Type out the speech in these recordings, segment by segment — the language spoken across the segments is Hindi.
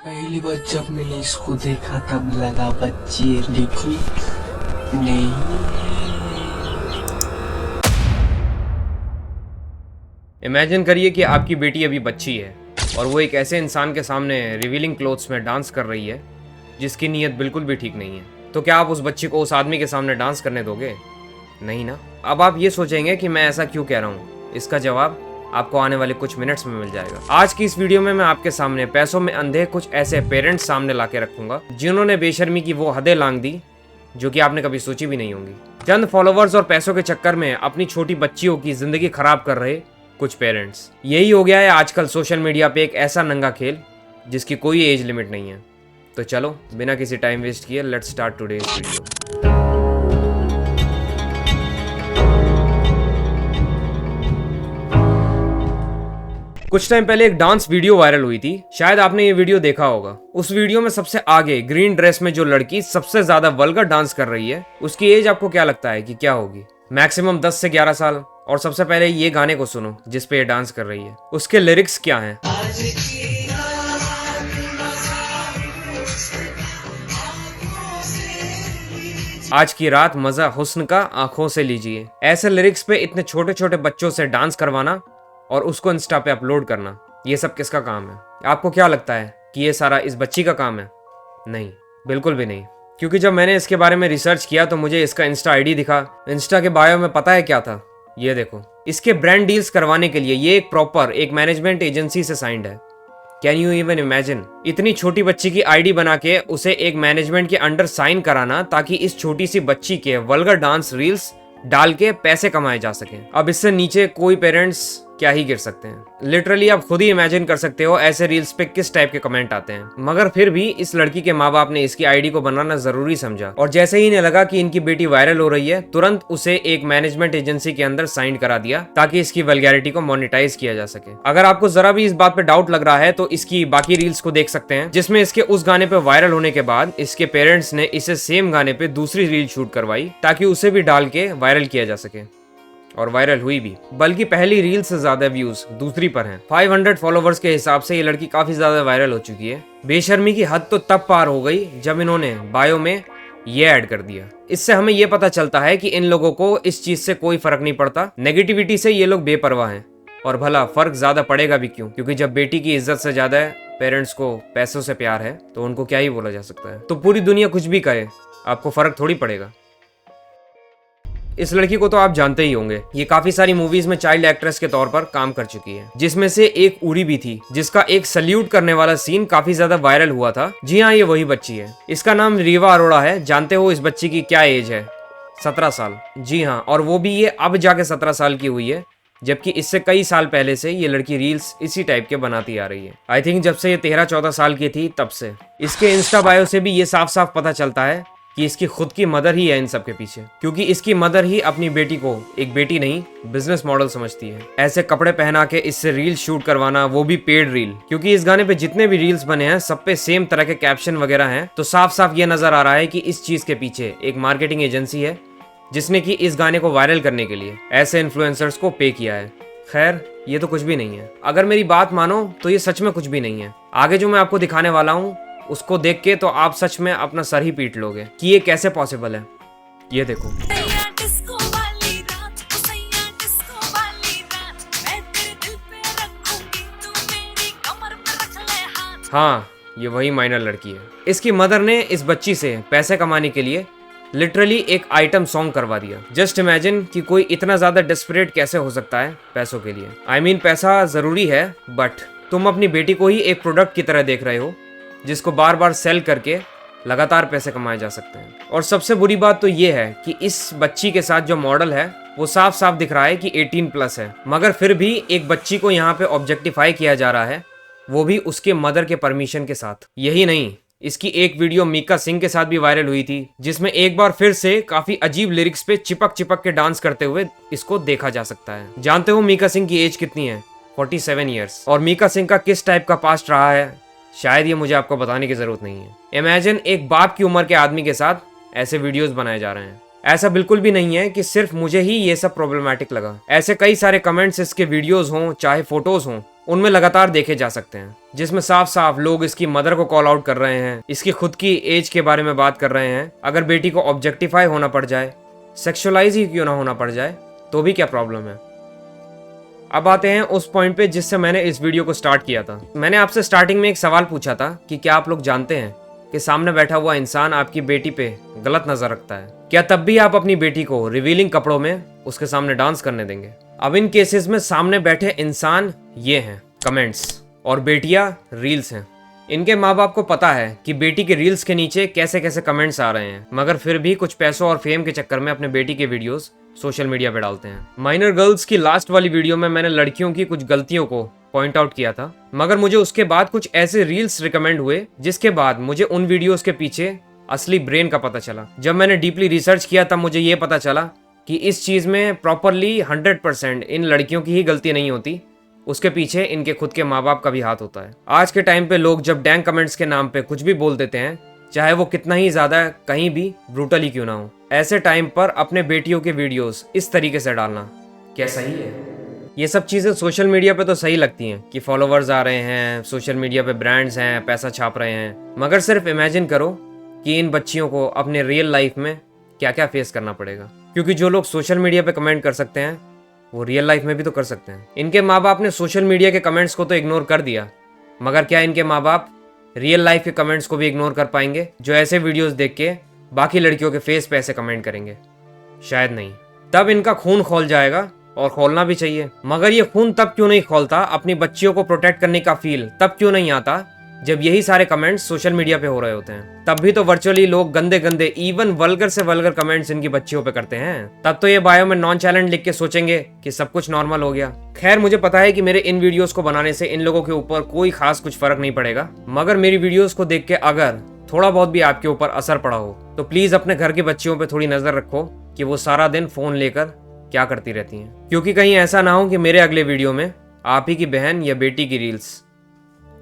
पहली बार जब मैंने इसको देखा तब लगा बच्ची है, लेकिन नहीं। इमेजिन करिए कि आपकी बेटी अभी बच्ची है और वो एक ऐसे इंसान के सामने रिवीलिंग क्लोथ्स में डांस कर रही है जिसकी नीयत बिल्कुल भी ठीक नहीं है। तो क्या आप उस बच्ची को उस आदमी के सामने डांस करने दोगे? नहीं ना। अब आप ये सोचेंगे कि मैं ऐसा क्यों कह रहा हूँ। इसका जवाब आपको आने वाले कुछ मिनट्स में मिल जाएगा। आज की इस वीडियो में मैं आपके सामने पैसों में अंधे कुछ ऐसे पेरेंट्स सामने लाके रखूंगा जिन्होंने बेशर्मी की वो हदें लांघ दी जो कि आपने कभी सोची भी नहीं होंगी। चंद फॉलोवर्स और पैसों के चक्कर में अपनी छोटी बच्चियों की जिंदगी खराब कर रहे कुछ पेरेंट्स। यही हो गया है आजकल सोशल मीडिया पे एक ऐसा नंगा खेल जिसकी कोई एज लिमिट नहीं है। तो चलो बिना किसी टाइम वेस्ट किए लेट्स स्टार्ट टुडेस वीडियो। कुछ टाइम पहले एक डांस वीडियो वायरल हुई थी, शायद आपने ये वीडियो देखा होगा। उस वीडियो में सबसे आगे ग्रीन ड्रेस में जो लड़की सबसे ज्यादा वल्गर डांस कर रही है उसकी एज आपको क्या लगता है कि क्या होगी? मैक्सिमम 10 से 11 साल। और सबसे पहले ये गाने को सुनो जिस पे ये डांस कर रही है, उसके लिरिक्स क्या हैं? आज की रात मजा हुस्न का आंखों से लीजिए। ऐसे लिरिक्स पे इतने छोटे छोटे बच्चों से डांस करवाना और उसको इंस्टा पे अपलोड करना, ये सब किसका काम है? आपको क्या लगता है कि ये सारा इस बच्ची का काम है? नहीं, बिल्कुल भी नहीं। क्योंकि जब मैंने इसके बारे में रिसर्च किया तो मुझे इसका इंस्टा आईडी दिखा। इंस्टा के बायो में पता है क्या था? ये देखो, इसके ब्रांड डील्स करवाने के लिए ये एक मैनेजमेंट एजेंसी से साइंड है। Can you even imagine? इतनी छोटी बच्ची की आईडी बना के उसे एक मैनेजमेंट के अंडर साइन कराना ताकि इस छोटी सी बच्ची के वल्गर डांस रील्स डाल के पैसे कमाए जा सके। अब इससे नीचे कोई पेरेंट्स क्या ही गिर सकते हैं। लिटरली आप खुद ही इमेजिन कर सकते हो ऐसे रील्स पे किस टाइप के कमेंट आते हैं। मगर फिर भी इस लड़की के माँ बाप ने इसकी आईडी को बनाना जरूरी समझा और जैसे ही इन्हें लगा कि इनकी बेटी वायरल हो रही है, तुरंत उसे एक मैनेजमेंट एजेंसी के अंदर साइन करा दिया ताकि इसकी वल्गैरिटी को मोनेटाइज किया जा सके। अगर आपको जरा भी इस बात पे डाउट लग रहा है तो इसकी बाकी रील्स को देख सकते हैं जिसमें इसके उस गाने पे वायरल होने के बाद इसके पेरेंट्स ने इसे सेम गाने पे दूसरी रील शूट करवाई ताकि उसे भी डाल के वायरल किया जा सके। और वायरल हुई भी, बल्कि पहली रील से ज्यादा व्यूज दूसरी पर हैं। 500 फॉलोवर्स के हिसाब से ये लड़की काफी ज्यादा वायरल हो चुकी है। बेशर्मी की हद तो तब पार हो गई जब इन्होंने बायो में ये ऐड कर दिया। इससे हमें ये पता चलता है कि इन लोगों को इस चीज से कोई फर्क नहीं पड़ता। नेगेटिविटी से ये लोग बेपरवाह हैं। और भला फर्क ज्यादा पड़ेगा भी क्यों? क्योंकि जब बेटी की इज्जत से ज्यादा पेरेंट्स को पैसों से प्यार है तो उनको क्या ही बोला जा सकता है। तो पूरी दुनिया कुछ भी कहे, आपको फर्क थोड़ी पड़ेगा। इस लड़की को तो आप जानते ही होंगे, ये काफी सारी मूवीज में चाइल्ड एक्ट्रेस के तौर पर काम कर चुकी है, जिसमें से एक उरी भी थी जिसका एक सल्यूट करने वाला सीन काफी ज्यादा वायरल हुआ था। जी हाँ, ये वही बच्ची है। इसका नाम रीवा अरोड़ा है। जानते हो इस बच्ची की क्या एज है? 17 साल। जी हाँ, और वो भी ये अब जाके 17 साल की हुई है, जबकि इससे कई साल पहले से ये लड़की रील्स इसी टाइप के बनाती आ रही है। आई थिंक जब से ये 13-14 साल की थी तब से। इसके इंस्टा बायो से भी ये साफ साफ पता चलता है कि इसकी खुद की मदर ही है इन सब के पीछे, क्योंकि इसकी मदर ही अपनी बेटी को एक बेटी नहीं बिजनेस मॉडल समझती है। ऐसे कपड़े पहना के इससे रील शूट करवाना, वो भी पेड रील। क्योंकि इस गाने पे जितने भी रील्स बने हैं सब पे सेम तरह के कैप्शन वगैरह हैं, तो साफ साफ ये नजर आ रहा है कि इस चीज के पीछे एक मार्केटिंग एजेंसी है जिसने कि इस गाने को वायरल करने के लिए ऐसे इन्फ्लुएंसर्स को पे किया है। खैर, ये तो कुछ भी नहीं है। अगर मेरी बात मानो तो ये सच में कुछ भी नहीं है। आगे जो मैं आपको दिखाने वाला हूँ उसको देख के तो आप सच में अपना सर ही पीट लोगे कि ये कैसे पॉसिबल है। ये देखो। हाँ, ये वही माइनर लड़की है। इसकी मदर ने इस बच्ची से पैसे कमाने के लिए लिटरली एक आइटम सॉन्ग करवा दिया। जस्ट इमेजिन कि कोई इतना ज्यादा डेस्परेट कैसे हो सकता है पैसों के लिए। आई मीन पैसा जरूरी है, बट तुम अपनी बेटी को ही एक प्रोडक्ट की तरह देख रहे हो जिसको बार बार सेल करके लगातार पैसे कमाए जा सकते हैं। और सबसे बुरी बात तो ये है कि इस बच्ची के साथ जो मॉडल है वो साफ साफ दिख रहा है कि 18+ है, मगर फिर भी एक बच्ची को यहाँ पे ऑब्जेक्टिफाई किया जा रहा है, वो भी उसके मदर के परमिशन के साथ। यही नहीं, इसकी एक वीडियो मीका सिंह के साथ भी वायरल हुई थी जिसमें एक बार फिर से काफी अजीब लिरिक्स पे चिपक चिपक के डांस करते हुए इसको देखा जा सकता है। जानते हो मीका सिंह की एज कितनी है? 47 ईयर्स। और मीका सिंह का किस टाइप का पास्ट रहा है शायद ये मुझे आपको बताने की जरूरत नहीं है। इमेजिन एक बाप की उम्र के आदमी के साथ ऐसे वीडियोस बनाए जा रहे हैं। ऐसा बिल्कुल भी नहीं है कि सिर्फ मुझे ही ये सब प्रॉब्लमेटिक लगा। ऐसे कई सारे कमेंट्स इसके वीडियोस हों चाहे फोटोज हों उनमें लगातार देखे जा सकते हैं, जिसमें साफ साफ लोग इसकी मदर को कॉल आउट कर रहे हैं, इसकी खुद की एज के बारे में बात कर रहे हैं। अगर बेटी को ऑब्जेक्टिफाई होना पड़ जाए, सेक्सुअलाइज ही क्यों ना होना पड़ जाए, तो भी क्या प्रॉब्लम है। अब आते हैं उस पॉइंट पे जिससे मैंने इस वीडियो को स्टार्ट किया था। मैंने आपसे स्टार्टिंग में एक सवाल पूछा था कि क्या आप लोग जानते हैं कि सामने बैठा हुआ इंसान आपकी बेटी पे गलत नजर रखता है? क्या तब भी आप अपनी बेटी को रिवीलिंग कपड़ों में उसके सामने डांस करने देंगे? अब इन केसेस में सामने बैठे इंसान ये हैं कमेंट्स, और बेटियां रील्स हैं। इनके माँ बाप को पता है कि बेटी के रील्स के नीचे कैसे कैसे कमेंट्स आ रहे हैं, मगर फिर भी कुछ पैसों और फेम के चक्कर में अपने बेटी के वीडियोस सोशल मीडिया पे डालते हैं। माइनर गर्ल्स की लास्ट वाली वीडियो में मैंने लड़कियों की कुछ गलतियों को पॉइंट आउट किया था, मगर मुझे उसके बाद कुछ ऐसे रील्स रिकमेंड हुए जिसके बाद मुझे उन वीडियोस के पीछे असली ब्रेन का पता चला। जब मैंने डीपली रिसर्च किया तब मुझे ये पता चला कि इस चीज में प्रॉपरली 100% इन लड़कियों की ही गलती नहीं होती, उसके पीछे इनके खुद के माँ बाप का भी हाथ होता है। आज के टाइम पे लोग जब डैंग कमेंट्स के नाम पे कुछ भी बोल देते हैं, चाहे वो कितना ही ज्यादा कहीं भी ब्रूटली क्यों ना हो, ऐसे टाइम पर अपने बेटियों के वीडियोस इस तरीके से डालना क्या सही है? ये सब चीजें सोशल मीडिया पे तो सही लगती हैं कि फॉलोवर्स आ रहे हैं, सोशल मीडिया पे ब्रांड्स हैं, पैसा छाप रहे हैं, मगर सिर्फ इमेजिन करो कि इन बच्चियों को अपने रियल लाइफ में क्या क्या फेस करना पड़ेगा। क्योंकि जो लोग सोशल मीडिया पे कमेंट कर सकते हैं वो रियल लाइफ में भी तो कर सकते हैं। इनके माँ बाप ने सोशल मीडिया के कमेंट्स को तो इग्नोर कर दिया, मगर क्या इनके माँ बाप रियल लाइफ के कमेंट्स को भी इग्नोर कर पाएंगे, जो ऐसे वीडियोस देख के बाकी लड़कियों के फेस पे ऐसे कमेंट करेंगे? शायद नहीं। तब इनका खून खौल जाएगा, और खोलना भी चाहिए। मगर ये खून तब क्यों नहीं खोलता, अपनी बच्चियों को प्रोटेक्ट करने का फील तब क्यों नहीं आता जब यही सारे कमेंट्स सोशल मीडिया पे हो रहे होते हैं? तब भी तो वर्चुअली लोग गंदे गंदे इवन वल्गर से वल्गर कमेंट्स इनकी बच्चियों पे करते हैं। तब तो ये बायो में नॉन चैलेंज लिख के सोचेंगे कि सब कुछ नॉर्मल हो गया। खैर, मुझे पता है कि मेरे इन वीडियोस को बनाने से इन लोगों के ऊपर कोई खास कुछ फर्क नहीं पड़ेगा, मगर मेरी वीडियोस को देख के अगर थोड़ा बहुत भी आपके ऊपर असर पड़ा हो तो प्लीज अपने घर की बच्चियों पे थोड़ी नजर रखो कि वो सारा दिन फोन लेकर क्या करती रहती हैं, क्योंकि कहीं ऐसा ना हो कि मेरे अगले वीडियो में आप ही की बहन या बेटी की रील्स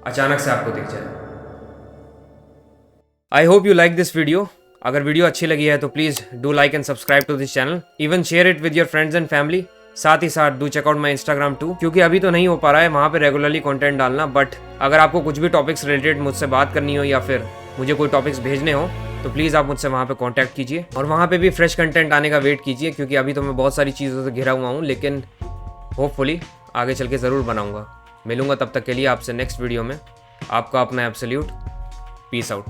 अचानक से आपको दिख जाए। I hope you like this video. अगर वीडियो अच्छी लगी है तो please do like and subscribe to this channel, even share it with your friends and family. साथ ही साथ do check out my Instagram too, क्योंकि अभी तो नहीं हो पा रहा है वहाँ पे रेगुलरली कंटेंट डालना, बट अगर आपको कुछ भी टॉपिक्स रिलेटेड मुझसे बात करनी हो या फिर मुझे कोई टॉपिक्स भेजने हो तो प्लीज़ आप मुझसे वहाँ पे कांटेक्ट कीजिए, और वहाँ पे भी फ्रेश कंटेंट आने का वेट कीजिए, क्योंकि अभी तो मैं बहुत सारी चीज़ों से घिरा हुआ हूँ, लेकिन होपफुली आगे चल के ज़रूर बनाऊँगा। मिलूंगा तब तक के लिए आपसे नेक्स्ट वीडियो में। आपका अपना एब्सोल्यूट। Peace out.